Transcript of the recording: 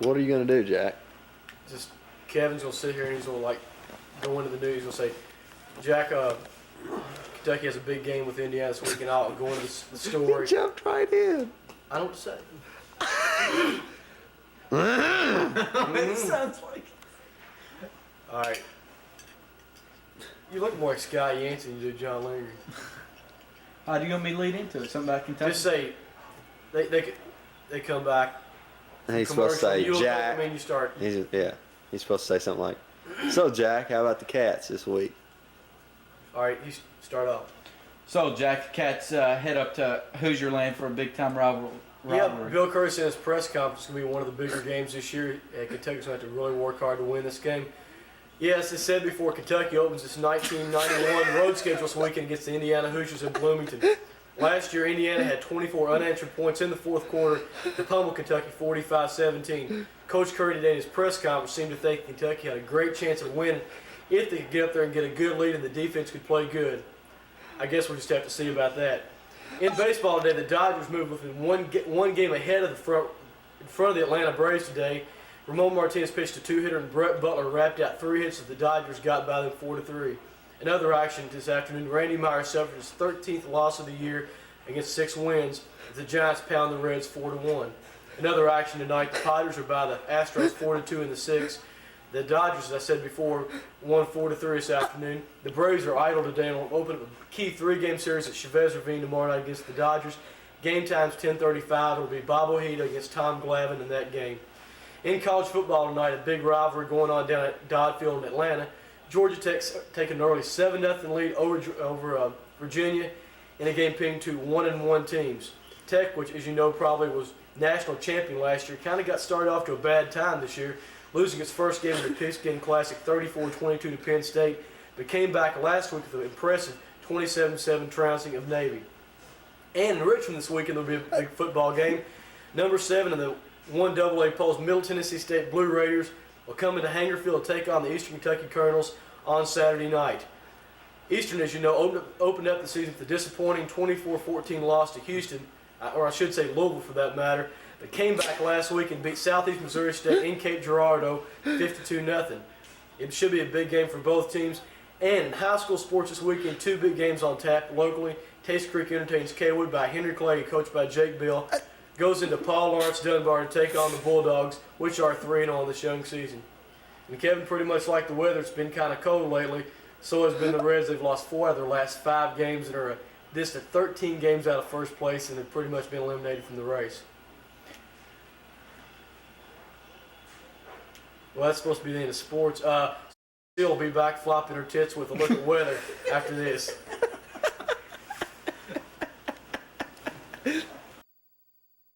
What are you going to do, Jack? Just Kevin's gonna sit here and he's gonna like go into the news. He's gonna say, Jack, Kentucky has a big game with Indiana this weekend. I'll go into the story. He jumped right in. I don't say. It sounds like. All right. You look more like Scott Yancey than you do John Linger. How do you want me to lead into it? Something about Kentucky? Just say they come back. He's supposed to say, You look Jack. like, I mean, you start. He's supposed to say something like, so, Jack, how about the Cats this week? All right, you start off. So, Jack, the Cats head up to Hoosier Land for a big-time rivalry. Yeah, Bill Curry said in his press conference it's going to be one of the bigger games this year. Kentucky's going to have to really work hard to win this game. Yes, as said before, Kentucky opens its 1991 road schedule this weekend against the Indiana Hoosiers in Bloomington. Last year, Indiana had 24 unanswered points in the fourth quarter to pummel Kentucky 45-17. Coach Curry today in his press conference seemed to think Kentucky had a great chance of winning if they could get up there and get a good lead and the defense could play good. I guess we'll just have to see about that. In baseball today, the Dodgers moved within one game ahead of in front of the Atlanta Braves today. Ramon Martinez pitched a two-hitter and Brett Butler wrapped out 3 hits that the Dodgers got by them 4-3. In other action this afternoon, Randy Myers suffered his 13th loss of the year against 6 wins as the Giants pound the Reds 4-1. In other action tonight, the Padres are by the Astros 4-2 in the 6th. The Dodgers, as I said before, won 4-3 this afternoon. The Braves are idle today and will open up a key 3-game series at Chavez Ravine tomorrow night against the Dodgers. Game time's 10:35. It will be Bob Ojeda against Tom Glavine in that game. In college football tonight, a big rivalry going on down at Dodd Field in Atlanta. Georgia Tech's taking an early 7-0 lead over Virginia in a game pitting two 1-1 teams. Tech, which as you know probably was national champion last year, kind of got started off to a bad time this year, losing its first game in the Pigskin Classic 34-22 to Penn State, but came back last week with an impressive 27-7 trouncing of Navy. And in Richmond this weekend there will be a big football game. Number 7 in the 1AA polls, Middle Tennessee State Blue Raiders will come into Hangerfield to take on the Eastern Kentucky Colonels on Saturday night. Eastern, as you know, opened up the season with a disappointing 24-14 loss to Houston, or I should say Louisville for that matter, but came back last week and beat Southeast Missouri State in Cape Girardeau 52-0. It should be a big game for both teams. And in high school sports this weekend, 2 big games on tap locally. Taste Creek entertains Kaywood by Henry Clay, coached by Jake Bill. Goes into Paul Lawrence Dunbar to take on the Bulldogs, which are 3-0 this young season. And Kevin, pretty much like the weather, it's been kind of cold lately. So has been the Reds. They've lost 4 out of their last 5 games and are distant 13 games out of first place, and have pretty much been eliminated from the race. Well, that's supposed to be the end of sports. She'll be back flopping her tits with a look at weather after this.